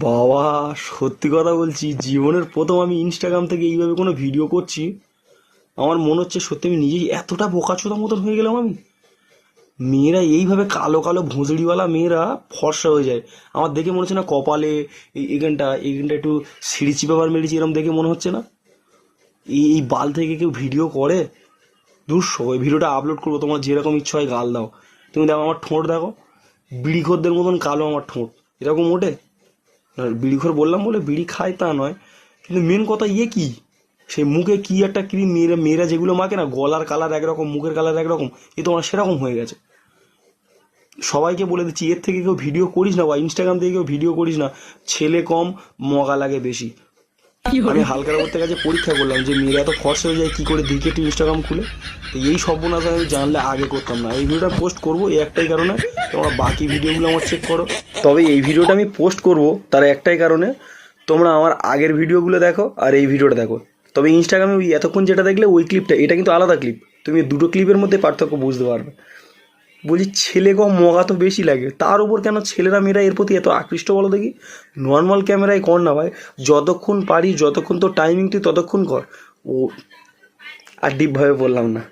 বাবা, সত্যি কথা বলছি, জীবনের প্রথম আমি ইনস্টাগ্রাম থেকে এইভাবে কোনো ভিডিও করছি। আমার মনে হচ্ছে সত্যি আমি নিজেই এতটা বোকাচোদা মতন হয়ে গেলাম আমি। মেয়েরা এইভাবে কালো কালো ভুঁজড়িওয়ালা মেয়েরা ফর্সা হয়ে যায়। আমার দেখে মনে হচ্ছে না কপালে এইখানটা একটু সিঁড়ি চিপাবার মেরেছি, এরম দেখে মনে হচ্ছে না। এই বাল থেকে কেউ ভিডিও করে? দুঃস্ব, ওই ভিডিওটা আপলোড করবো, তোমার যেরকম ইচ্ছা হয় গাল দাও। তুমি দেখো আমার ঠোঁট দেখো, বিড়িখোরদের মতন কালো আমার ঠোঁট। এরকম ওঠে? বিড়িখোর বললাম বলে বিড়ি খায় তা নয়, কিন্তু মেন কথা কি সে মুখে কি একটা ক্রিম, মেয়েরা মেয়েরা যেগুলো মাখে না, গলার কালার একরকম, মুখের কালার একরকম, এ তোমার সেরকম হয়ে গেছে। সবাইকে বলে দিচ্ছি, এর থেকে কেউ ভিডিও করিস না, বা ইনস্টাগ্রাম থেকে কেউ ভিডিও করিস না। ছেলে কম, মগা লাগে বেশি। আমি হালকার করতে কাছে পরীক্ষা করলাম যে মেয়েরা এত ফর্সা হয়ে যায় কি করে, দিকে একটু ইনস্টাগ্রাম খুলে। তো এই সর্বনাশ আমি জানলে আগে করতাম না। এই ভিডিওটা পোস্ট করবো এই একটাই কারণে, তোমরা বাকি ভিডিওগুলো আমার চেক করো। তবে এই ভিডিওটা আমি পোস্ট করব তার একটাই কারণে, তোমরা আমার আগের ভিডিওগুলো দেখো আর এই ভিডিওটা দেখো। তবে ইনস্টাগ্রামে ওই এতক্ষণ যেটা দেখলে ওই ক্লিপটা, এটা কিন্তু আলাদা ক্লিপ। তুমি দুটো ক্লিপের মধ্যে পার্থক্য বুঝতে পারবে। বলছি, ছেলে কম মগা তো বেশি লাগে, তার উপর কেন ছেলেরা মেয়েরা এর প্রতি এত আকৃষ্ট বলো দেখি? নর্মাল ক্যামেরায় কর না ভাই, যতক্ষণ পারি, যতক্ষণ তো টাইমিং তুই ততক্ষণ কর। ও আর ডিপভাবে বললাম না।